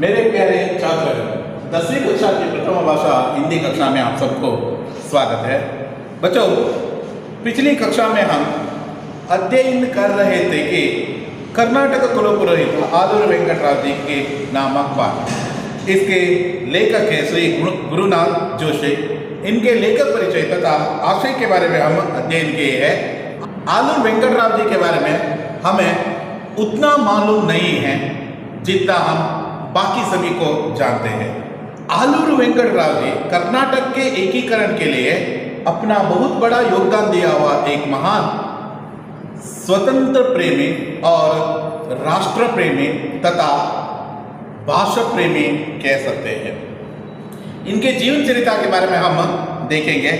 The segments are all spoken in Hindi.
मेरे प्यारे छात्र, 10वीं कक्षा की प्रथम भाषा हिंदी कक्षा में आप सबको स्वागत है। बच्चों, पिछली कक्षा में हम अध्ययन कर रहे थे कि कर्नाटक कुलपुरोहित आलूर वेंकटराव जी के नामक पाठ। इसके लेखक है श्री गुरुनाथ जोशी। इनके लेखक परिचय तथा आशय के बारे में हम अध्ययन किए हैं। आलूर वेंकटराव जी के बारे में हमें उतना मालूम नहीं है जितना हम बाकी सभी को जानते हैं। आलूर वेंकटराव जी कर्नाटक के एकीकरण के लिए अपना बहुत बड़ा योगदान दिया हुआ एक महान स्वतंत्र प्रेमी और राष्ट्र प्रेमी तथा भाषा प्रेमी कह सकते हैं। इनके जीवन चरित्र के बारे में हम देखेंगे।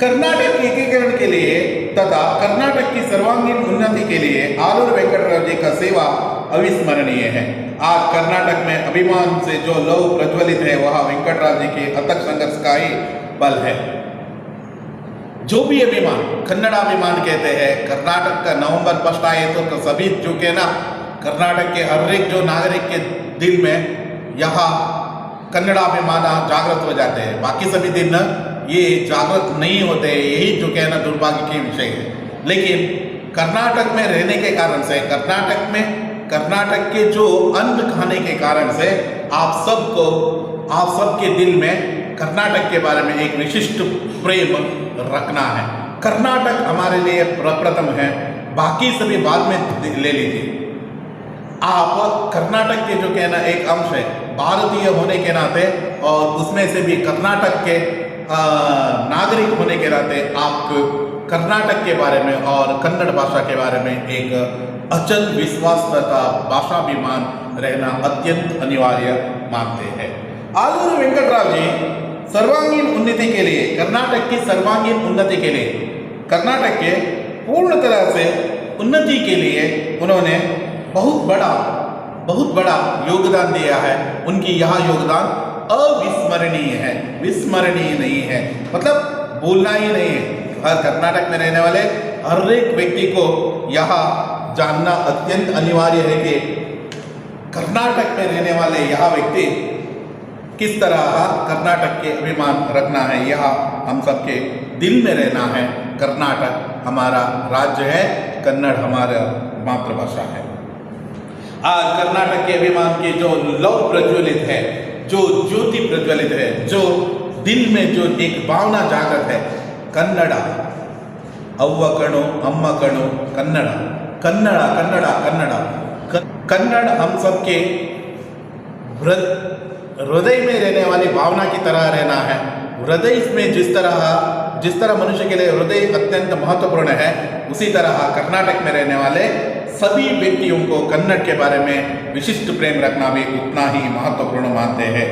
कर्नाटक एकीकरण के लिए तथा कर्नाटक की सर्वांगीण उन्नति के लिए आलूर वेंकटराव जी का सेवा अविस्मरणीय है। आज कर्नाटक में अभिमान से जो लौ प्रज्वलित है वह वेंकटराव जी के अथक संघर्ष का ही बल है। जो भी अभिमान, कन्नड़ाभिमान कहते हैं। कर्नाटक का नवंबर 1 आए तो सभी चुके ना, कर्नाटक के हर एक जो नागरिक के दिल में यहाँ कन्नड़ाभिमान जागृत हो जाते हैं। बाकी सभी दिन ये जागृत नहीं होते, यही जो है ना दुर्भाग्य के विषय है। लेकिन कर्नाटक में रहने के कारण से, कर्नाटक के जो अन्न खाने के कारण से आप सबके दिल में कर्नाटक के बारे में एक विशिष्ट प्रेम रखना है। कर्नाटक हमारे लिए प्रप्रथम है, बाकी सभी बाद में ले लीजिए। आप कर्नाटक के जो कहना एक अंश है, भारतीय होने के नाते और उसमें से भी कर्नाटक के नागरिक होने के नाते आपको कर्नाटक के बारे में और कन्नड़ भाषा के बारे में एक अचल विश्वास तथा भाषाभिमान रहना अत्यंत अनिवार्य मानते हैं। आलूर वेंकटराव जी सर्वांगीण उन्नति के लिए, कर्नाटक की सर्वांगीण उन्नति के लिए, कर्नाटक के पूर्ण तरह से उन्नति के लिए उन्होंने बहुत बड़ा योगदान दिया है। उनकी यह योगदान अविस्मरणीय है, विस्मरणीय नहीं है, मतलब भूलना ही नहीं है। हर कर्नाटक में रहने वाले हर एक व्यक्ति को यह जानना अत्यंत अनिवार्य है कि कर्नाटक में रहने वाले यह व्यक्ति किस तरह कर्नाटक के अभिमान रखना है। यह हम सबके दिल में रहना है। कर्नाटक हमारा राज्य है, कन्नड़ हमारा मातृभाषा है। आज कर्नाटक के अभिमान की जो लौ प्रज्वलित है, जो ज्योति प्रज्वलित है, जो दिल में जो एक भावना जागृत है, कन्नड़ अव्व कणु अम्म कणु कन्नड़, कन्नड़ कन्नड़ कन्नड़ कन्नड़ हम सबके हृदय में रहने वाली भावना की तरह रहना है। हृदय में जिस तरह मनुष्य के लिए हृदय अत्यंत महत्वपूर्ण है, उसी तरह कर्नाटक में रहने वाले सभी व्यक्तियों को कन्नड़ के बारे में विशिष्ट प्रेम रखना भी उतना ही महत्वपूर्ण मानते हैं।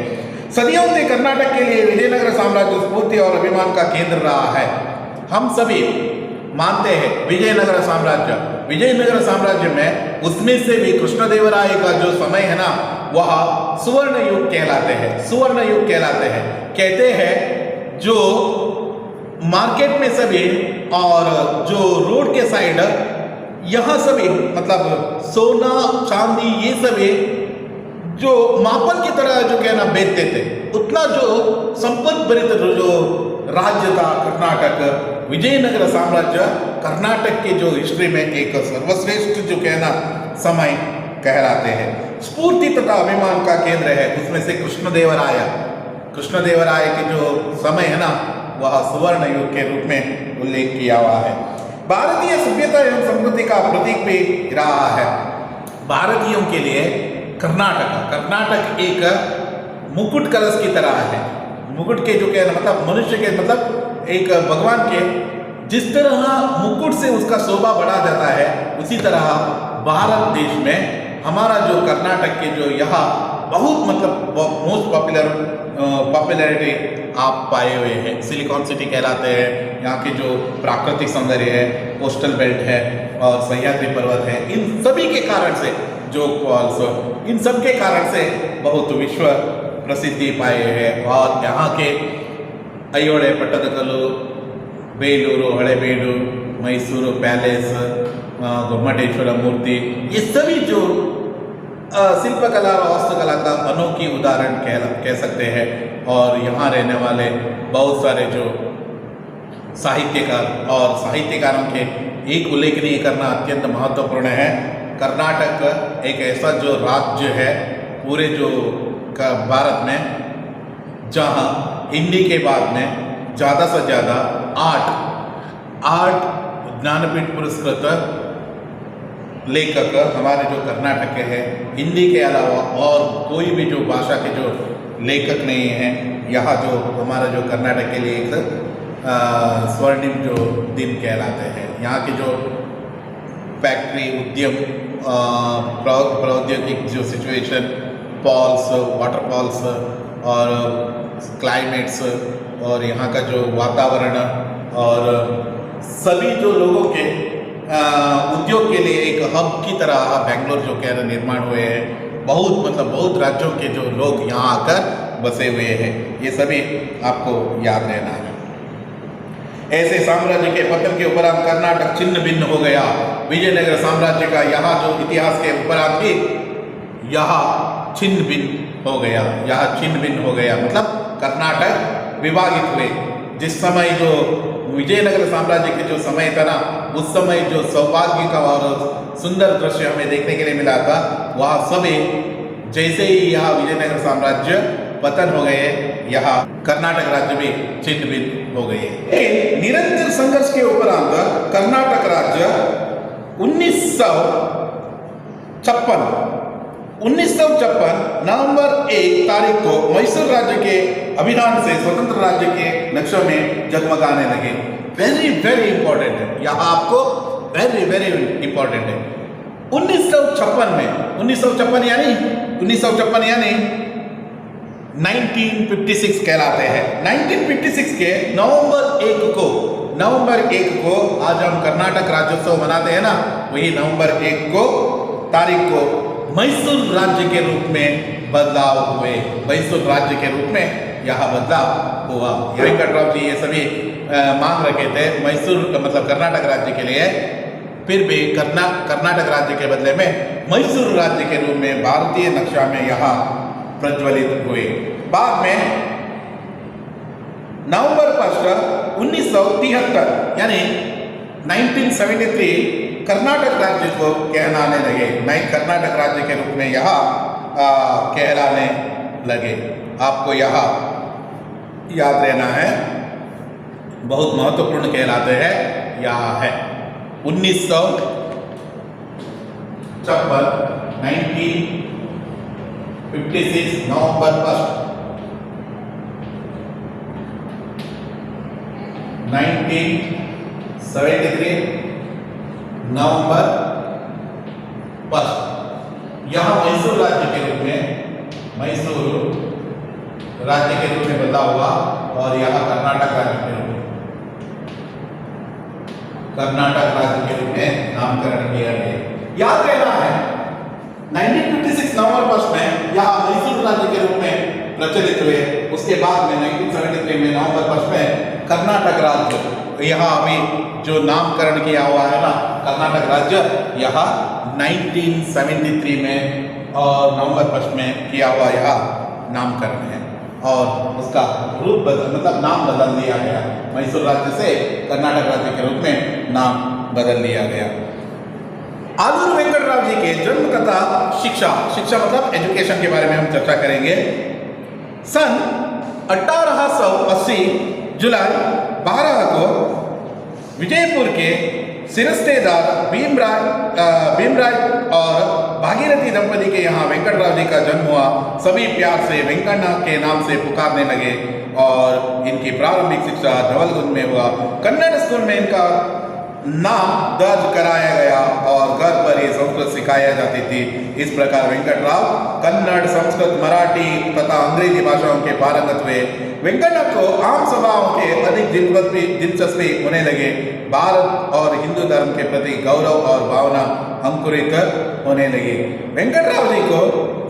सदियों से कर्नाटक के लिए विजयनगर साम्राज्य स्फूर्ति और अभिमान का केंद्र रहा है। हम सभी मानते हैं विजयनगर साम्राज्य में, उसमें से भी कृष्णदेवराय का जो समय है ना, वह सुवर्ण युग कहलाते हैं। कहते हैं जो मार्केट में सभी और जो रोड के साइड यहाँ सभी, मतलब सोना चांदी ये सभी जो मापन की तरह जो कहना बेचते थे, उतना जो संपत्ति भरित जो राज्य था कर्नाटक, विजयनगर साम्राज्य कर्नाटक के जो हिस्ट्री में एक सर्वश्रेष्ठ जो कहना समय कहलाते हैं। स्फूर्ति तथा अभिमान का केंद्र है। उसमें से कृष्णदेवराय के जो समय है ना, वह सुवर्ण युग के रूप में उल्लेख किया हुआ है। भारतीय सभ्यता एवं संस्कृति का प्रतीक भी रहा है। भारतीयों के लिए कर्नाटक एक मुकुट कलश की तरह है। मुकुट के जो कहना मतलब मनुष्य के, मतलब एक भगवान के जिस तरह मुकुट से उसका शोभा बढ़ा जाता है, उसी तरह भारत देश में हमारा जो कर्नाटक के जो यहाँ बहुत मतलब मोस्ट पॉपुलैरिटी आप पाए हुए हैं। सिलिकॉन सिटी कहलाते हैं। यहाँ के जो प्राकृतिक सौंदर्य है, कोस्टल बेल्ट है और सह्याद्री पर्वत है, इन सभी के कारण से जो फॉल्स, इन सब के कारण से बहुत विश्व प्रसिद्धि पाए हैं। और यहाँ के अयोड़े पट्टदकल्लु, बेलूरू, हड़ेबीಡು, मैसूरू पैलेस, गोमटेश्वर मूर्ति, ये सभी जो शिल्पकला और वास्तुकला का अनोखी उदाहरण कह सकते हैं। और यहाँ रहने वाले बहुत सारे जो साहित्यकार और साहित्यकारों के एक उल्लेखनीय करना अत्यंत महत्वपूर्ण है। कर्नाटक एक ऐसा जो राज्य है पूरे जो भारत में जहाँ हिंदी के बाद में ज़्यादा से ज़्यादा आठ ज्ञानपीठ पुरस्कृत लेखक हमारे जो कर्नाटक के हैं। हिंदी के अलावा और कोई भी जो भाषा के जो लेखक नहीं हैं। यहाँ जो हमारा जो कर्नाटक के लिए एक स्वर्णिम जो दिन कहलाते हैं। यहाँ की जो फैक्ट्री उद्यम प्रौद्योगिक जो सिचुएशन फॉल्स वाटरफॉल्स और क्लाइमेट्स और यहाँ का जो वातावरण और सभी जो लोगों के उद्योग के लिए एक हब की तरह बेंगलोर जो कह निर्माण हुए हैं। बहुत राज्यों के जो लोग यहाँ आकर बसे हुए हैं। ये सभी आपको याद रहना है। ऐसे साम्राज्य के पतन के उपरांत कर्नाटक छिन्न भिन्न हो गया। विजयनगर साम्राज्य का यहाँ जो इतिहास के उपरांत भी यहाँ छिन्न भिन्न हो गया मतलब कर्नाटक विभाजित हुए। जिस समय जो विजयनगर साम्राज्य के जो समय था ना, उस समय जो सौभाग्य का और सुंदर दृश्य हमें देखने के लिए मिला था, वह सभी जैसे ही यहाँ विजयनगर साम्राज्य पतन हो गए, यहाँ कर्नाटक राज्य भी छिन्न भिन्न हो गए। लेकिन निरंतर संघर्ष के उपरांत कर्नाटक राज्य 1956 नवंबर 1 तारीख को मैसूर राज्य के अभिधान से स्वतंत्र राज्य के नक्शों में जगमगाने लगे। वेरी इंपॉर्टेंट है, यहाँ आपको वेरी इंपॉर्टेंट है। 1956 यानी 1956 कहलाते हैं। 1956 के नवंबर 1 को आज हम कर्नाटक राज्योत्सव मनाते हैं ना, वही नवंबर 1 तारीख को मैसूर राज्य के रूप में बदलाव हुए। मैसूर राज्य के रूप में यहाँ बदलाव हुआ। वेंकटराव जी ये सभी मांग रखे थे मैसूर मतलब कर्नाटक राज्य के लिए, फिर भी कर्नाटक राज्य के बदले में मैसूर राज्य के रूप में भारतीय नक्शा में यहाँ प्रज्वलित हुए। बाद में नवंबर 1 1973 यानी 1973 कर्नाटक राज्य को कहलाने लगे। नए कर्नाटक राज्य के रूप में यहाँ कहलाने लगे। आपको यहाँ याद रहना है, बहुत महत्वपूर्ण कहलाते हैं। यहाँ है 1956 1956 नवंबर 1973 नवंबर 1 यहाँ मैसूर राज्य के रूप में बदलाव हुआ और यहाँ कर्नाटक राज्य के रूप में नामकरण किया गया। याद रहना है 1956 नवंबर 1 में यहाँ मैसूर राज्य के रूप में प्रचलित हुए। उसके बाद में 1973 में नवंबर 1 में कर्नाटक राज्य यहाँ अभी जो नामकरण किया हुआ है ना कर्नाटक राज्य, यहाँ 1973 में और नवंबर 1 में किया हुआ यहाँ नामकरण है और उसका रूप नाम बदल दिया गया। मैसूर राज्य से कर्नाटक राज्य के रूप में नाम बदल दिया गया। आलूर वेंकटराव जी के जन्म कथा शिक्षा मतलब एजुकेशन के बारे में हम चर्चा करेंगे। सन 1880 जुलाई 12 को विजयपुर के सिरस्तेदार भीमराज और भागीरथी दंपति के यहाँ वेंकटराव जी का जन्म हुआ। सभी प्यार से वेंकण्णा के नाम से पुकारने लगे और इनकी प्रारंभिक शिक्षा धवलगुंज में हुआ। कन्नड़ स्कूल में इनका नाम दर्ज कराया गया और घर पर ये संस्कृत सिखाया जाती थी। इस प्रकार वेंकटराव कन्नड़, संस्कृत, मराठी तथा अंग्रेजी भाषाओं के पारंगत हुए। वेंकण्णा को आम सभाओं के अधिक दिलचस्पी होने लगे। भारत और हिंदू धर्म के प्रति गौरव और भावना अंकुरित होने लगी। वेंकटराव जी को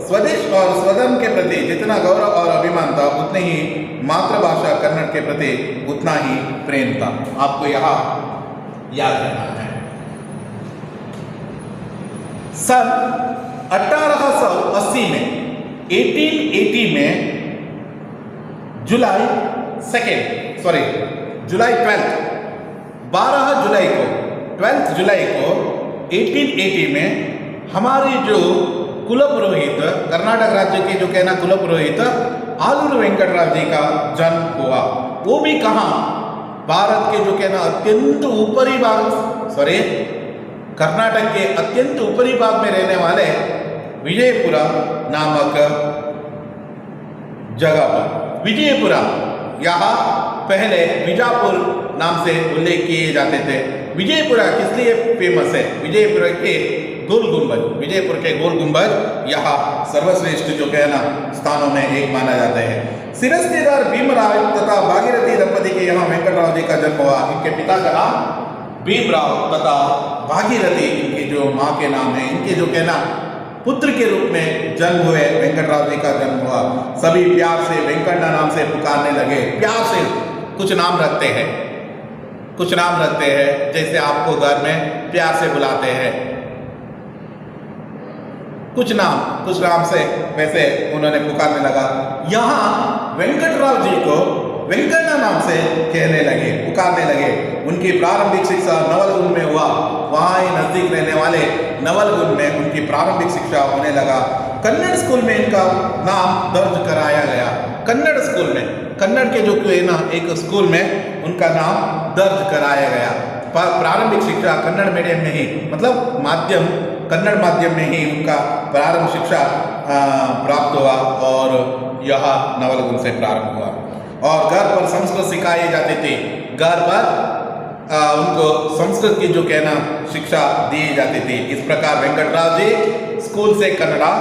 स्वदेश और स्वधर्म के प्रति जितना गौरव और अभिमान था, उतने ही मातृभाषा कन्नड़ के प्रति उतना ही प्रेम था। आपको यहाँ याद रहना है। सन 1880 में 1880 में जुलाई 12 जुलाई को 1880 में हमारे जो कुलपुरोहित, कर्नाटक राज्य के जो कहना कुलपुरोहित आलूर वेंकटराव जी का जन्म हुआ। वो भी कहाँ, भारत के जो कहना अत्यंत ऊपरी भाग, कर्नाटक के अत्यंत ऊपरी भाग में रहने वाले विजयपुरा नामक जगह पर। विजयपुरा यहाँ पहले बीजापुर नाम से उल्लेख किए जाते थे। विजयपुरा किस लिए फेमस है? विजयपुर के गोल गुंबज यहाँ सर्वश्रेष्ठ जो कहना स्थानों में एक माना जाता है। सिरस्तेदार भीमराव तथा भागीरथी दंपति के यहाँ वेंकटराव जी का जन्म हुआ। इनके पिता का नाम भीमराव तथा भागीरथी इनकी जो माँ के नाम है। इनके जो कहना पुत्र के रूप में जन्म हुए वेंकटराव जी का जन्म हुआ। सभी प्यार से वेंकटना नाम से पुकारने लगे। प्यार से कुछ नाम रखते हैं, जैसे आपको घर में प्यार से बुलाते हैं, कुछ नाम से वैसे उन्होंने पुकारने लगा। यहाँ वेंकटराव जी को वेंकटना नाम से पुकारने लगे। उनकी प्रारंभिक शिक्षा नवलगुन में हुआ। वहाँ ही नजदीक रहने वाले नवलगुन में उनकी प्रारंभिक शिक्षा होने लगा। कन्नड़ स्कूल में इनका नाम दर्ज कराया गया। कन्नड़ के जो ना एक स्कूल में उनका नाम दर्ज कराया गया। प्रारंभिक शिक्षा कन्नड़ मीडियम में ही, मतलब कन्नड़ माध्यम में ही उनका प्रारंभ शिक्षा प्राप्त हुआ और यह नवलगुन से प्रारंभ हुआ। और घर पर संस्कृत सिखाई जाती थी। घर पर उनको संस्कृत की जो कहना शिक्षा दी जाती थी। इस प्रकार वेंकटराव जी स्कूल से कन्नड़ा,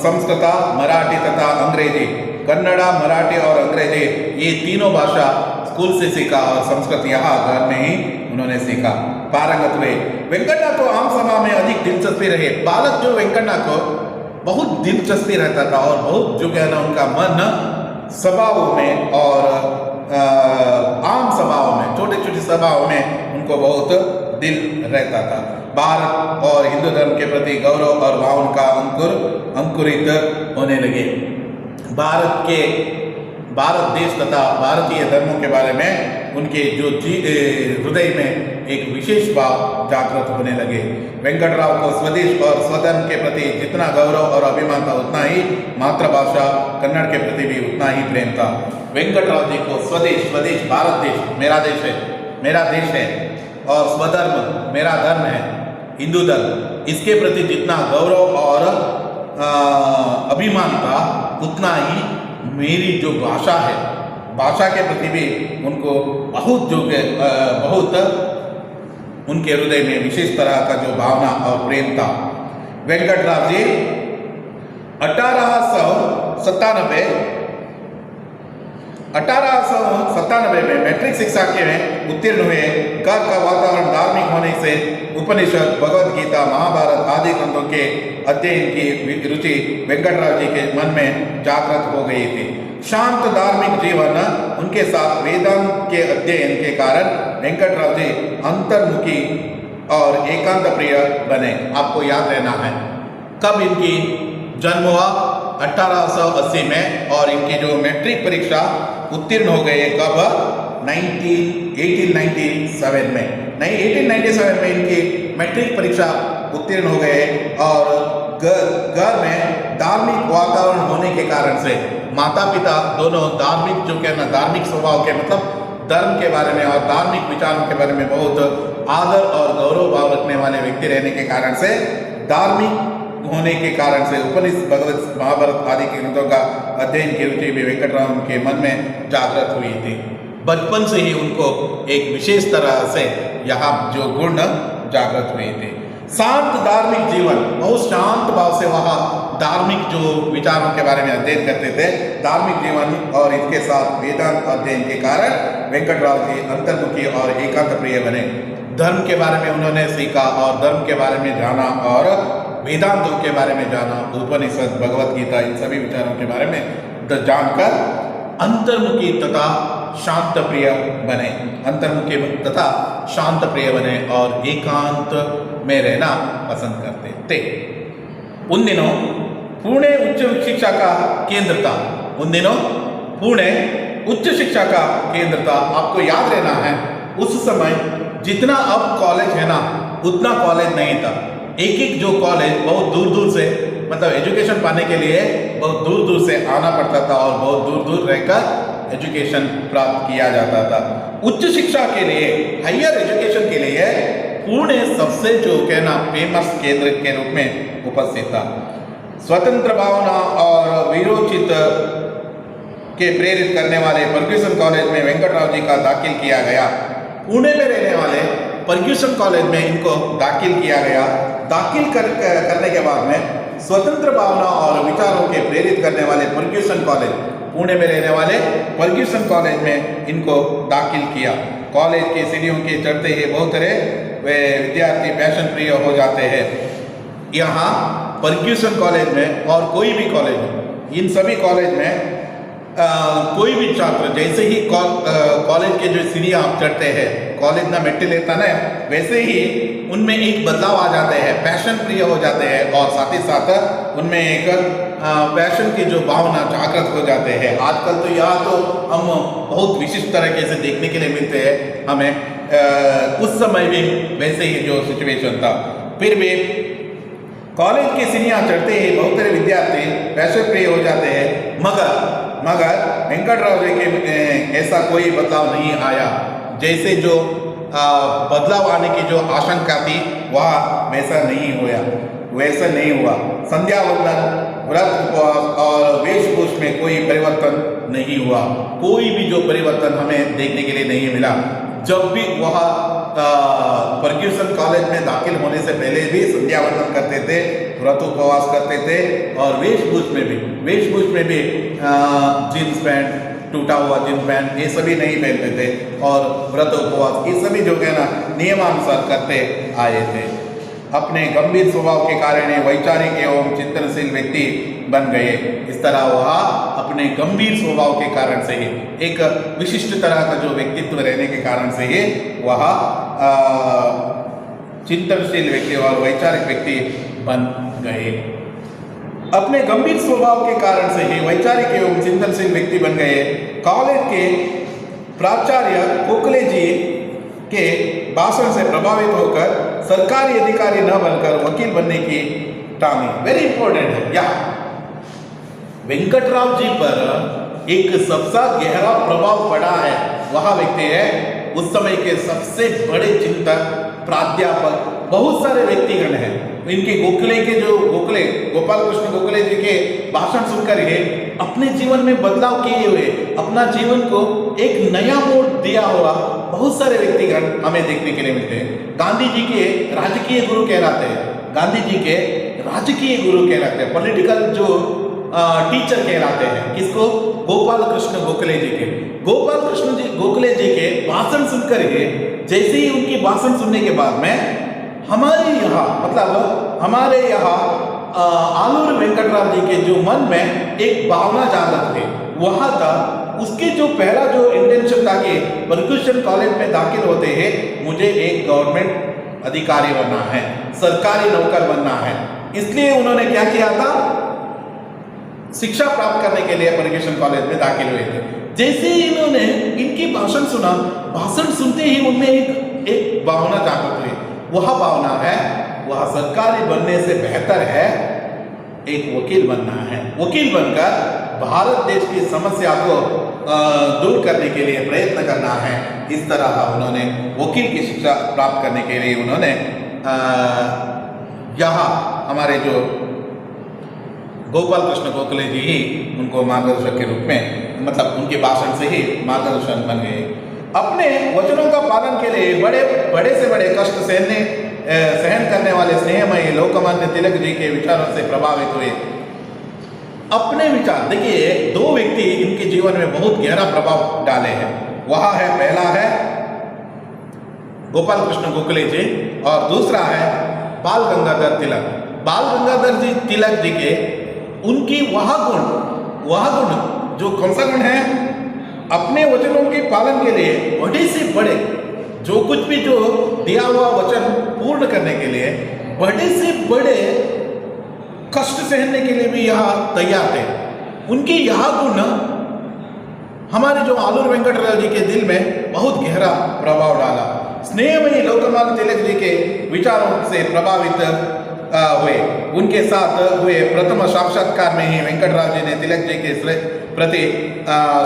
संस्कृत, मराठी तथा अंग्रेजी, कन्नड़ा, मराठी और अंग्रेजी ये तीनों भाषा स्कूल से सीखा और संस्कृत यहाँ घर में ही उन्होंने सीखा। पारंगत हुए। वेंकटना को आम सभा में अधिक दिलचस्पी रही। बालक जो वेंकटना को बहुत दिलचस्पी रहता था और बहुत जो कहना उनका मन सभाओं में और आम सभाओं में, छोटी छोटी सभाओं में उनको बहुत दिल रहता था। भारत और हिंदू धर्म के प्रति गौरव और भाव का अंकुरित होने लगे। भारत देश तथा भारतीय धर्मों के बारे में उनके जो हृदय में एक विशेष भाव जागृत होने लगे। वेंकटराव को स्वदेश और स्वधर्म के प्रति जितना गौरव और अभिमान था, उतना ही मातृभाषा कन्नड़ के प्रति भी उतना ही प्रेम था। वेंकटराव जी को स्वदेश, भारत देश मेरा देश है और स्वधर्म मेरा धर्म है, हिंदू धर्म, इसके प्रति जितना गौरव और अभिमान था, उतना ही मेरी जो भाषा है, भाषा के प्रति भी उनको बहुत उनके हृदय में विशेष तरह का जो भावना और प्रेम था। वेंकटराव जी 1897 में मैट्रिक शिक्षा के में उत्तीर्ण हुए। घर का वातावरण धार्मिक होने से उपनिषद, भगवद गीता, महाभारत आदि ग्रंथों के अध्ययन की रुचि वेंकटराव जी के मन में जागृत हो गई थी। शांत धार्मिक जीवन उनके साथ वेदांत के अध्ययन के कारण वेंकटराव जी अंतर्मुखी और एकांत प्रिय बने। आपको याद रहना है कब इनकी जन्म हुआ, 1880 में, और इनकी जो मैट्रिक परीक्षा उत्तीर्ण हो गए कब, 1897 में। 1897 में इनकी मैट्रिक परीक्षा उत्तीर्ण हो गए और घर में धार्मिक वातावरण होने के कारण से माता पिता दोनों धार्मिक जो कहना धार्मिक स्वभाव के, मतलब धर्म के बारे में और धार्मिक विचारों के बारे में बहुत आदर और गौरव भाव रखने वाले व्यक्ति रहने के कारण से, धार्मिक होने के कारण से उपनिषद, भगवत, महाभारत आदि के ग्रंथों का अध्ययन की रुचि भी वेंकटराव के मन में जागृत हुई थी। बचपन से ही उनको एक विशेष तरह से यहाँ जो गुण जागृत हुए थे। शांत धार्मिक जीवन, बहुत शांत भाव से वह धार्मिक जो विचारों के बारे में अध्ययन करते थे। धार्मिक जीवन और इसके साथ वेदांत अध्ययन के कारण वेंकटराव जी अंतर्मुखी और एकांत प्रिय बने। धर्म के बारे में उन्होंने सीखा और धर्म के बारे में जाना और वेदांतों के बारे में जाना, उपनिषद, भगवत गीता, इन सभी विचारों के बारे में जानकर अंतर्मुखी तथा शांत प्रिय बने और एकांत में रहना पसंद करते थे। उन दिनों पुणे उच्च शिक्षा का केंद्र था। उन दिनों पुणे उच्च शिक्षा का केंद्र था। आपको याद रहना है, उस समय जितना अब कॉलेज है ना, उतना कॉलेज नहीं था। एक एक जो कॉलेज बहुत दूर दूर से, मतलब एजुकेशन पाने के लिए बहुत दूर दूर से आना पड़ता था और बहुत दूर दूर रहकर एजुकेशन प्राप्त किया जाता था। उच्च शिक्षा के लिए, हायर एजुकेशन के लिए पुणे सबसे जो कहना फेमस केंद्र के रूप में उपस्थित था। स्वतंत्र भावना और वीरोचित के प्रेरित करने वाले फर्ग्यूसन कॉलेज में वेंकटराव जी का दाखिल किया गया। पुणे में रहने वाले फर्ग्यूसन कॉलेज में इनको दाखिल किया गया। दाखिल करने के बाद में स्वतंत्र भावना और विचारों के प्रेरित करने वाले फर्ग्यूसन कॉलेज, पुणे में रहने वाले फर्ग्यूसन कॉलेज में इनको दाखिल किया। कॉलेज के सीढ़ियों के चढ़ते ही बहुत सारे वे विद्यार्थी पैशन प्रिय हो जाते हैं। यहाँ फर्ग्यूसन कॉलेज में और कोई भी कॉलेज में, इन सभी कॉलेज में कोई भी छात्र जैसे ही कॉलेज के जो सीढ़ियाँ आप चढ़ते हैं, कॉलेज ना मेट्टी लेता ना, वैसे ही उनमें एक बदलाव आ जाते हैं, पैशन प्रिय हो जाते हैं और साथ ही साथ उनमें एक पैशन की जो भावना जागृत हो जाते हैं। आजकल तो यहाँ तो हम बहुत विशिष्ट तरीके से देखने के लिए मिलते हैं हमें। उस समय भी वैसे ही जो सिचुएशन था। फिर भी कॉलेज की सीढ़ियाँ चढ़ते ही बहुत सारे विद्यार्थी पैशन प्रिय हो जाते हैं, मगर वेंकटराव जी के ऐसा कोई बदलाव नहीं आया। जैसे जो बदलाव आने की जो आशंका थी वह वैसा नहीं हुआ। संध्या वंदन, व्रत, उपवास और वेशभूष में कोई परिवर्तन नहीं हुआ। कोई भी जो परिवर्तन हमें देखने के लिए नहीं मिला। जब भी वह फर्ग्यूसन कॉलेज में दाखिल होने से पहले भी संध्या वंदन करते थे, व्रत उपवास करते थे और वेशभूष में भी जीन्स पैंट, टूटा हुआ जीन्स पैंट ये सभी नहीं पहनते थे और व्रत उपवास ये सभी जो है ना नियमानुसार करते आए थे। अपने गंभीर स्वभाव के कारण वैचारिक एवं चिंतनशील व्यक्ति बन गए। इस तरह वह अपने गंभीर स्वभाव के कारण से ही, एक विशिष्ट तरह का जो व्यक्तित्व रहने के कारण से ही वह चिंतनशील व्यक्ति और वैचारिक व्यक्ति बन गए। अपने गंभीर स्वभाव के कारण से ही वैचारिक एवं चिंतनशील व्यक्ति बन गए। कॉलेज के प्राचार्य गोखले जी के भाषण से प्रभावित होकर सरकारी अधिकारी न बनकर वकील बनने की ठानी। वेरी इंपॉर्टेंट है। यहाँ वेंकटराव जी पर एक सबसे गहरा प्रभाव पड़ा है। वह व्यक्ति है उस समय के सबसे बड़े चिंतक, प्राध्यापक, बहुत सारे व्यक्तिगण हैं। इनके गोपाल कृष्ण गोखले जी के भाषण सुनकर ही अपने जीवन में बदलाव किए हुए, अपना जीवन को एक नया मोड़ दिया हुआ बहुत सारे व्यक्तिगण हमें देखने के लिए मिलते हैं। गांधी जी के राजकीय गुरु कहलाते हैं, पॉलिटिकल जो टीचर कहलाते हैं। किसको? गोपाल कृष्ण गोखले जी के। गोपाल कृष्ण गोखले जी के भाषण सुनकर ही, जैसे ही उनकी भाषण सुनने के बाद में हमारे यहाँ आलूर वेंकटराव जी के जो मन में एक भावना जागृत थी, वह था उसके जो पहला जो इंटेंशन था कि फर्ग्यूसन कॉलेज में दाखिल होते हैं मुझे एक गवर्नमेंट अधिकारी बनना है, सरकारी नौकर बनना है। इसलिए उन्होंने क्या किया था, शिक्षा प्राप्त करने के लिए फर्ग्यूसन कॉलेज में दाखिल हुए थे। जैसे ही इन्होंने इनकी भाषण सुना, भाषण सुनते ही उनमें एक भावना जागृत हुई। वह भावना है, वह सरकारी बनने से बेहतर है एक वकील बनना है। वकील बनकर भारत देश की समस्या को दूर करने के लिए प्रयत्न करना है। इस तरह उन्होंने वकील की शिक्षा प्राप्त करने के लिए उन्होंने यहाँ हमारे जो गोपाल कृष्ण गोखले जी ही उनको मार्गदर्शक के रूप में, मतलब उनके भाषण से ही मार्गदर्शन बन गए। अपने वचनों का पालन के लिए बड़े से बड़े कष्ट सहन करने वाले स्नेहमयी लोकमान्य तिलक जी के विचारों से प्रभावित हुए। अपने विचार, देखिए दो व्यक्ति इनके जीवन में बहुत गहरा प्रभाव डाले हैं। वह है, पहला है गोपाल कृष्ण गोखले जी और दूसरा है बाल गंगाधर तिलक। बाल गंगाधर जी तिलक जी के उनकी वह गुण जो कौन सा गुण है, अपने वचनों के पालन के लिए बड़े से बड़े, जो कुछ भी जो दिया हुआ वचन पूर्ण करने के लिए बड़े से बड़े कष्ट सहने के लिए भी यह तैयार थे। उनकी यह गुण हमारे जो आलूर वेंकटराव जी के दिल में बहुत गहरा प्रभाव डाला। स्नेहमयी लोकमान्य तिलक जी के विचारों से प्रभावित हुए। उनके साथ हुए प्रथम साक्षात्कार में ही वेंकटराव जी ने तिलक जी के प्रति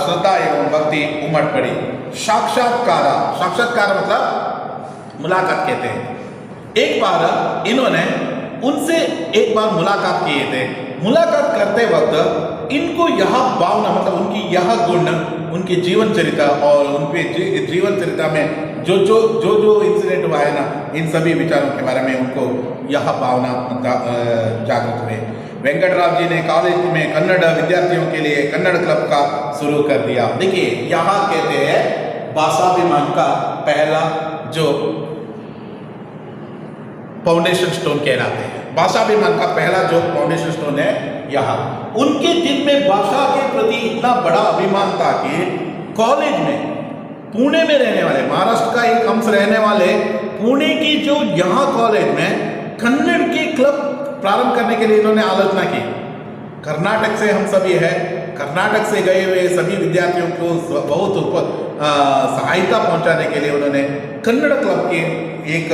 श्रद्धा एवं भक्ति उमड़ पड़ी। साक्षात्कार मतलब मुलाकात कहते हैं। एक बार इन्होंने उनसे एक बार मुलाकात किए थे। मुलाकात करते वक्त इनको यह भावना मतलब उनकी यह गुण उनके जीवन चरित्र और उनके जीवन चरित्र में जो जो जो जो इंसिडेंट हुआ है ना, इन सभी विचारों के बारे में उनको यह भावना जागृत हुए। वेंकटराव जी ने कॉलेज में कन्नड़ विद्यार्थियों के लिए कन्नड़ क्लब का शुरू कर दिया। देखिए यहाँ कहते हैं भाषाभिमान का पहला जो फाउंडेशन स्टोन कहलाते हैं। भाषाभिमान का पहला जो फाउंडेशन स्टोन है यहाँ। उनके दिल में भाषा के प्रति इतना बड़ा अभिमान था कि कॉलेज में पुणे में रहने वाले, महाराष्ट्र का एक अंश रहने वाले पुणे की जो यहाँ कॉलेज में कन्नड़ के क्लब प्रारंभ करने के लिए इन्होंने आलोचना की। कर्नाटक से हम सभी है, कर्नाटक से गए हुए सभी विद्यार्थियों को बहुत सहायता पहुंचाने के लिए उन्होंने कन्नड़ क्लब के एक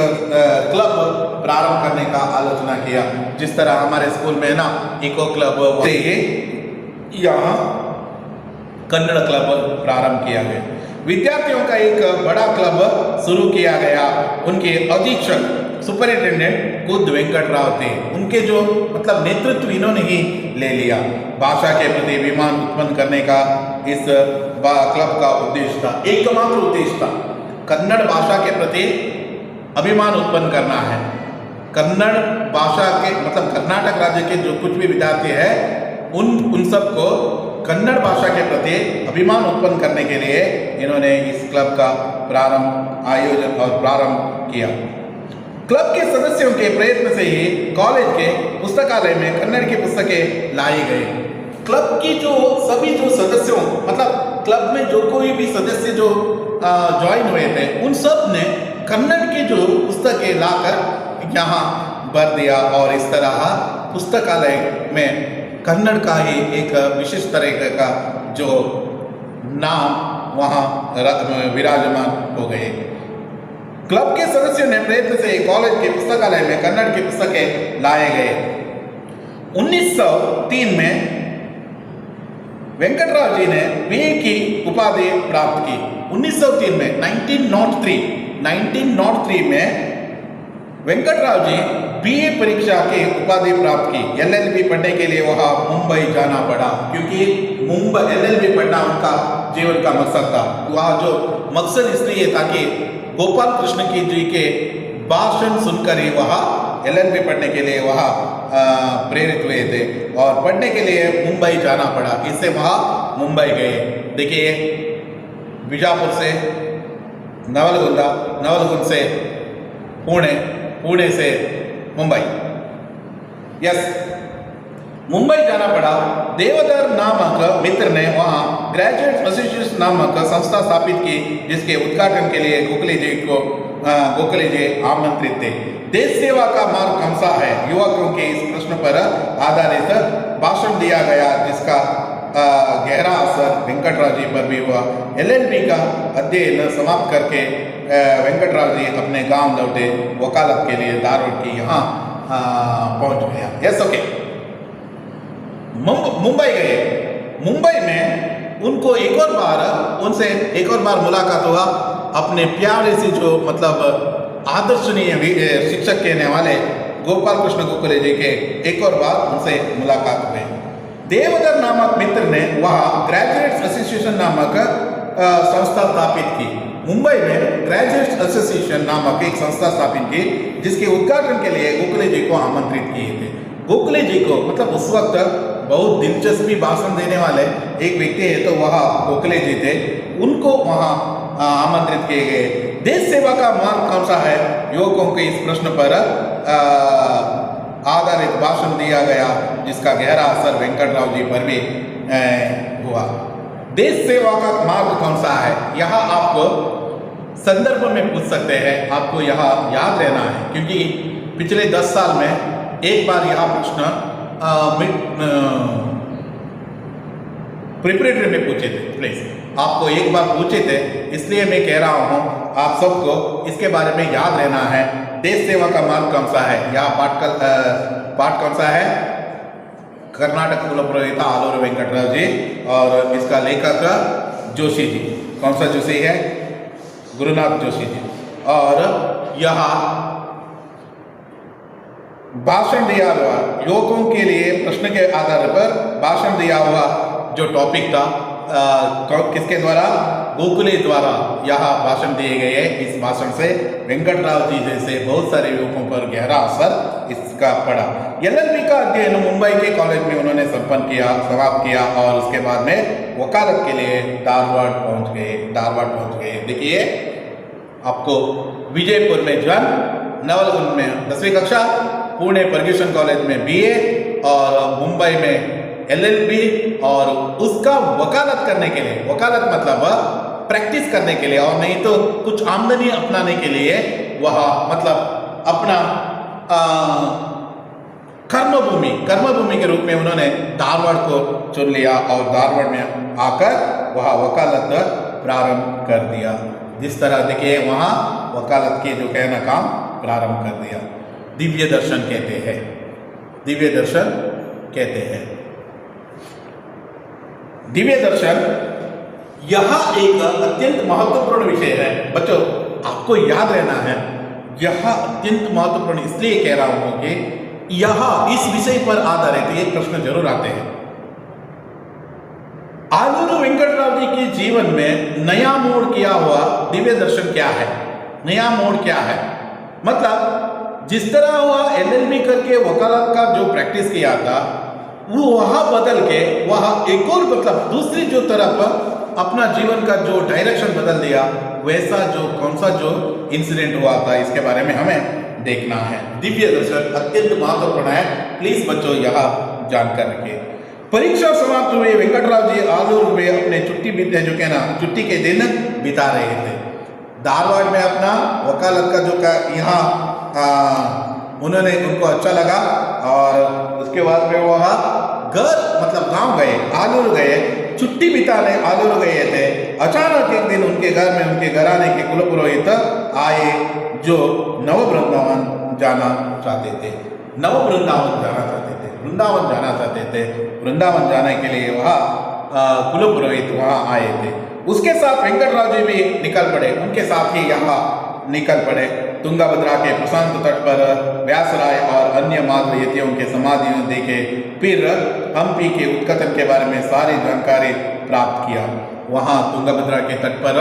क्लब प्रारंभ करने का आलोचना किया। जिस तरह हमारे स्कूल में ना इको क्लब से यहाँ कन्नड़ क्लब प्रारंभ किया गया। विद्यार्थियों का एक बड़ा क्लब शुरू किया गया। उनके अधीक्षक सुपरिटेंडेंट खुद वेंकटराव थे। उनके जो मतलब नेतृत्व इन्होंने ही ले लिया। भाषा के प्रति अभिमान उत्पन्न करने का इस क्लब का उद्देश्य था, एकमात्र उद्देश्य था, कन्नड़ भाषा के प्रति अभिमान उत्पन्न करना है। कन्नड़ भाषा के मतलब कर्नाटक राज्य के जो कुछ भी विद्यार्थी है उन सबको कन्नड़ भाषा के प्रति अभिमान उत्पन्न करने के लिए इन्होंने इस क्लब का आयोजन और प्रारंभ किया। क्लब के सदस्यों के प्रयत्न से ही कॉलेज के पुस्तकालय में कन्नड़ की पुस्तकें लाई गई। क्लब की जो सभी जो सदस्यों मतलब क्लब में जो कोई भी सदस्य जो ज्वाइन हुए थे उन सब ने कन्नड़ की जो पुस्तकें लाकर यहाँ भर दिया और इस तरह पुस्तकालय में कन्नड़ का ही एक विशेष तरह का जो नाम वहाँ विराजमान हो गए। क्लब के सदस्यों ने प्रयत्न से कॉलेज के पुस्तकालय में कन्नड़ की पुस्तकें लाए गए। 1903 में वेंकटराव जी ने बीए की उपाधि प्राप्त की। 1903 में 1903 में वेंकटराव जी बीए परीक्षा की उपाधि प्राप्त की। एलएलबी पढ़ने के लिए वहाँ मुंबई जाना पड़ा क्योंकि मुंबई एलएलबी पढ़ना उनका जीवन का मकसद था। वहाँ जो मकसद इसलिए ताकि गोपाल कृष्ण की जी के भाषण सुनकर ही वहाँ एलएलबी पढ़ने के लिए वहाँ प्रेरित हुए थे और पढ़ने के लिए मुंबई जाना पड़ा। इससे वहाँ मुंबई गए। देखिए बीजापुर से नवलगुंदा, नवलगुंद से पुणे, पुणे से मुंबई। यस, मुंबई जाना पड़ा। देवधर नामक मित्र ने वहाँ ग्रेजुएट एसोसिएशन नामक संस्था स्थापित की जिसके उद्घाटन के लिए गोखले जी आमंत्रित थे। देश सेवा का मार्ग कौन सा है युवकों के इस प्रश्न पर आधारित भाषण दिया गया जिसका गहरा असर वेंकटराव जी पर भी हुआ। एलएलबी का अध्ययन समाप्त करके वेंकटराव जी अपने गांव लौटे। वकालत के लिए दारुल की यहाँ पहुँच गया। Yes, okay. मुंबई गए। मुंबई में उनको उनसे एक और बार मुलाकात हुआ। अपने प्यारे से जो मतलब आदर्शनीय शिक्षक कहने वाले गोपाल कृष्ण गोखले जी के एक और बार उनसे मुलाकात हुई। देवधर नामक मित्र ने वहाँ ग्रेजुएट्स एसोसिएशन नामक संस्था स्थापित की। मुंबई में ग्रेजुएट्स एसोसिएशन नामक एक संस्था स्थापित की जिसके उद्घाटन के लिए गोखले जी को आमंत्रित किए थे। गोखले जी को मतलब उस वक्त बहुत दिलचस्पी भाषण देने वाले एक व्यक्ति है तो वह गोखले जी थे। उनको वहाँ आमंत्रित किए गए। देश सेवा का मार्ग कौन सा है युवकों के इस प्रश्न पर आधारित भाषण दिया गया जिसका गहरा असर वेंकटराव जी पर भी हुआ। देश सेवा का मार्ग कौन सा है यहाँ आपको संदर्भ में पूछ सकते हैं। आपको यहाँ याद रहना है क्योंकि पिछले 10 साल में एक बार यह प्रश्न प्रिपरेटरी में पूछे थे। प्लीज आपको एक बार पूछे थे, इसलिए मैं कह रहा हूँ आप सबको इसके बारे में याद रहना है। देश सेवा का मार्ग कौन सा है, यहाँ पाठ कौन सा है? कर्नाटक कुलपुरोहित आलूर वेंकटराव जी, और इसका लेखक जोशी जी। कौन सा जोशी है? गुरुनाथ जोशी जी। और यहाँ भाषण दिया हुआ युवकों के लिए प्रश्न के आधार पर भाषण दिया हुआ जो टॉपिक था, किसके द्वारा? गोखले द्वारा यहाँ भाषण दिए गए हैं। इस भाषण से वेंकटराव जी जैसे बहुत सारे युवकों पर गहरा असर इसका पड़ा। LLB का अध्ययन मुंबई के कॉलेज में उन्होंने समाप्त किया और उसके बाद में वकालत के लिए धारवाड़ पहुंच गए। देखिए आपको विजयपुर में जन्म, नवलगुंद में 10वीं कक्षा, पुणे फर्ग्यूसन कॉलेज में BA और मुंबई में LLB, और उसका वकालत करने के लिए, वकालत मतलब प्रैक्टिस करने के लिए और नहीं तो कुछ आमदनी अपनाने के लिए वह मतलब अपना कर्मभूमि के रूप में उन्होंने धारवाड़ को चुन लिया और धारवाड़ में आकर वह वकालत प्रारंभ कर दिया। जिस तरह देखिए वहाँ वकालत के जो कहना काम प्रारंभ कर दिया। दिव्य दर्शन कहते हैं, दिव्य दर्शन कहते हैं। दिव्य दर्शन यह एक अत्यंत महत्वपूर्ण विषय है बच्चों, आपको याद रहना है। यह अत्यंत महत्वपूर्ण इसलिए कह रहा हूं कि यह इस विषय पर आधारित ये प्रश्न जरूर आते हैं। आलूर वेंकटराव जी के जीवन में नया मोड़ किया हुआ दिव्य दर्शन क्या है? नया मोड़ क्या है मतलब जिस तरह हुआ LLB करके वकालत का जो प्रैक्टिस किया था वो वहां बदल के वहां एक और मतलब दूसरी जो तरफ अपना जीवन का जो डायरेक्शन बदल दिया, वैसा जो कौन सा जो इंसिडेंट हुआ था इसके बारे में हमें देखना है। दिव्य दर्शन अत्यंत महत्वपूर्ण है, प्लीज बच्चों यह जानकर रखिए। परीक्षा समाप्त हुई, वेंकटराव जी आलूर में अपने छुट्टी के दिन बिता रहे थे। धारवाड़ में अपना वकालत का जो यहाँ उन्होंने उनको अच्छा लगा और उसके बाद में वह घर मतलब गांव गए, आलूर गए, छुट्टी बिताने आलूर गए थे। अचानक एक दिन उनके घर में उनके घराने के कुलपुरोहित आए जो नव वृंदावन जाना चाहते थे। वृंदावन जाने के लिए वह कुलपुरोहित वहाँ आए थे। उसके साथ वेंकटराव जी भी निकल पड़े, उनके साथ ही यहाँ निकल पड़े। तुंगभद्रा के प्रशांत तट पर व्यासराय और अन्य माधव यतियों के समाधियों देखे, फिर हम्पी के उत्कथन के बारे में सारी जानकारी प्राप्त किया। वहाँ तुंगभद्रा के तट पर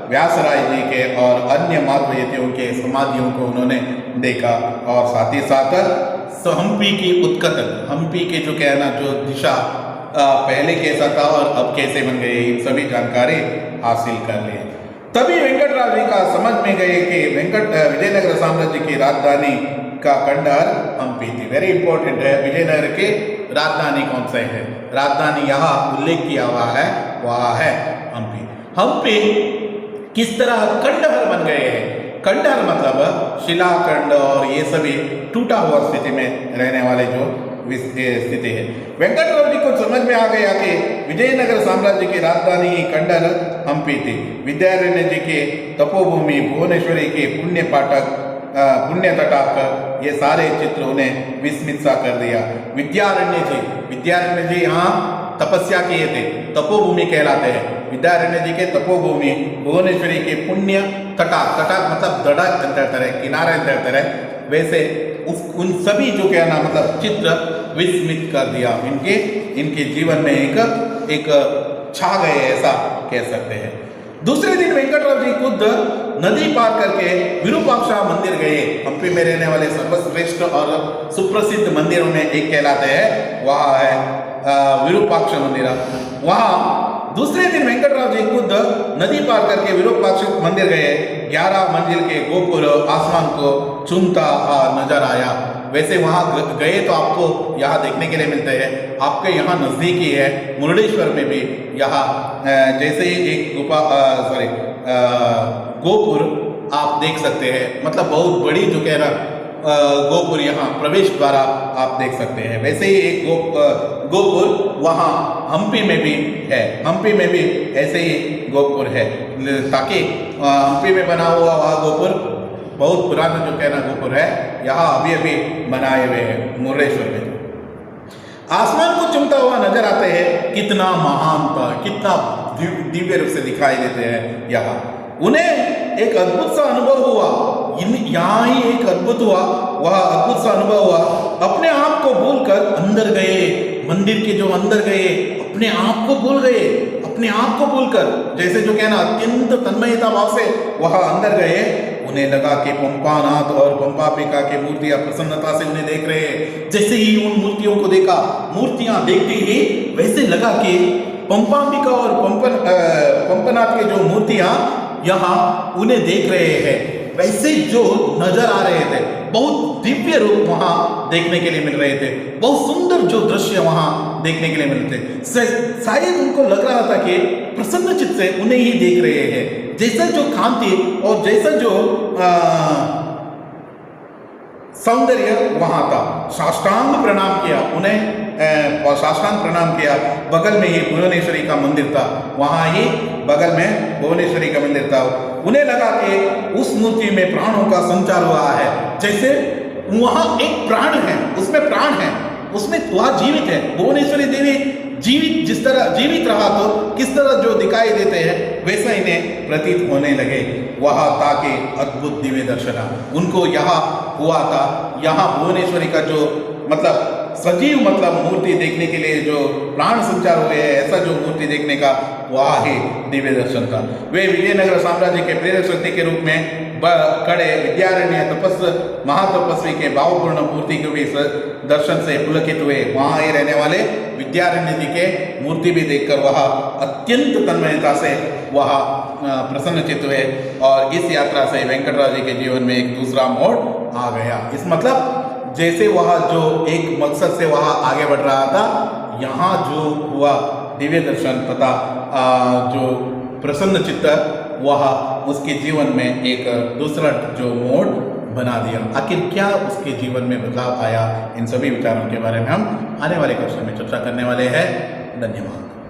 व्यासराय जी के और अन्य माधव यतियों के समाधियों को उन्होंने देखा और साथ ही साथ हम्पी की उत्कथन, हम्पी के जो कहना जो दिशा पहले कैसा था और अब कैसे बन गई, सभी जानकारी हासिल कर ली। तभी वेंकटराव जी का समझ में गए कि विजयनगर साम्राज्य की राजधानी का खंडहर हम्पी थी। वेरी इंपॉर्टेंट है, विजयनगर के राजधानी कौन से है? राजधानी यहाँ उल्लेख किया हुआ है, वह है हम्पी। हम्पी किस तरह खंडहर बन गए हैं? खंडहर मतलब शिलाखंड और ये सभी टूटा हुआ स्थिति में रहने वाले जो स्थिति है। वेंकटराव जी को समझ में आ गया कि विजयनगर साम्राज्य की राजधानी खंडहर हम्पी थी। विद्यारण्य जी के तपोभूमि, भुवनेश्वरी के पुण्य तटाक, ये सारे चित्र उन्हें विस्मित सा कर दिया। विद्यारण्य जी यहाँ तपस्या किए थे, तपोभूमि कहलाते हैं। विद्यारण्य जी के तपोभूमि, भुवनेश्वरी के पुण्य तटाक मतलब दड़क अंतर है, किनारे अंतर है, वैसे उन सभी जो कहना मतलब चित्र विस्मित कर दिया। इनके जीवन में एक छा गए ऐसा कह सकते हैं। दूसरे दिन वेंकटराव जी खुद नदी पार करके विरूपाक्षा मंदिर गए। हम्पी में रहने वाले सर्वश्रेष्ठ और सुप्रसिद्ध मंदिरों में एक कहलाते हैं, वह है विरूपाक्ष मंदिर। वहाँ दूसरे दिन वेंकटराव जी खुद नदी पार करके विरूपाक्ष मंदिर गए। 11 मंजिल के गोपुर आसमान को चूमता नजर आया। वैसे वहाँ गए तो आपको यहाँ देखने के लिए मिलते हैं। आपके यहाँ नज़दीकी है मुरुडेश्वर में भी यहाँ जैसे ही एक गोपुर आप देख सकते हैं। मतलब बहुत बड़ी जो कह रहा गोपुर यहाँ प्रवेश द्वारा आप देख सकते हैं। वैसे ही एक गोपुर वहाँ हम्पी में भी है, हम्पी में भी ऐसे ही गोपुर है, ताकि हम्पी में बना हुआ वह गोपुर बहुत पुराना जो कहना गोपुर है, यहाँ अभी अभी बनाए हुए हैं मुर्डेश्वर में। आसमान को चुमता हुआ नजर आते हैं, कितना महानता, कितना दिव्य रूप से दिखाई देते हैं यहाँ। उन्हें एक अद्भुत सा अनुभव हुआ, यहाँ ही एक अद्भुत हुआ, वह अद्भुत सा अनुभव हुआ। अपने आप को भूलकर अंदर गए, मंदिर के जो अंदर गए, अपने आप को भूल गए, अपने आप को भूलकर, जैसे जो कहना अत्यंत तन्मयता भाव से वह अंदर गए। उन्हें लगा कि पंपानाथ और पंपापिका की मूर्तियां प्रसन्नता से उन्हें देख रहे हैं। जैसे ही उन मूर्तियों को देखा, मूर्तियां देखते ही वैसे लगा कि पंपापिका और पंपनाथ के जो मूर्तियां यहाँ उन्हें देख रहे हैं, वैसे जो नजर आ रहे थे, बहुत दिव्य रूप वहां देखने के लिए मिल रहे थे, बहुत सुंदर जो दृश्य वहां देखने के लिए मिल रहे थे। शायद उनको लग रहा था कि प्रसन्न चित्त से उन्हें ही देख रहे हैं। जैसा जो कांति और जैसा जो सौंदर्य वहां था। साष्टांग प्रणाम किया उन्हें, साष्टांग प्रणाम किया। बगल में ही भुवनेश्वरी का मंदिर था, वहां ही बगल में भुवनेश्वरी का मंदिर था। उन्हें लगा कि उस मूर्ति में प्राणों का संचार हुआ है, जैसे वहां एक प्राण है, उसमें प्राण है, उसमें वह जीवित है। भुवनेश्वरी देवी जीवित, जिस तरह जीवित रहा तो किस तरह जो दिखाई देते हैं वैसा इन्हें प्रतीत होने लगे। वह था कि अद्भुत दिव्य दर्शना उनको यहाँ हुआ था। यहाँ भुवनेश्वरी का जो मतलब सजीव मतलब मूर्ति देखने के लिए जो प्राण संचार हुए हैं, ऐसा जो मूर्ति देखने का वह ही दिव्य दर्शन था। वे विजयनगर साम्राज्य के प्रेरक शक्ति के रूप में खड़े विद्यारण्य महातपस्वी के भावपूर्ण मूर्ति के भी दर्शन से पुलकित हुए। वहाँ ही रहने वाले विद्यारण्य जी के मूर्ति भी देखकर वह अत्यंत तन्मयता से वह प्रसन्नचित हुए। और इस यात्रा से वेंकटराव जी के जीवन में एक दूसरा मोड़ आ गया। इस मतलब जैसे वह जो एक मकसद से वह आगे बढ़ रहा था, यहाँ जो हुआ दिव्य दर्शन तथा जो प्रसन्न चित्त, वह उसके जीवन में एक दूसरा जो मोड़ बना दिया। आखिर क्या उसके जीवन में बदलाव आया, इन सभी विचारों के बारे में हम आने वाले कक्षा में चर्चा करने वाले हैं। धन्यवाद।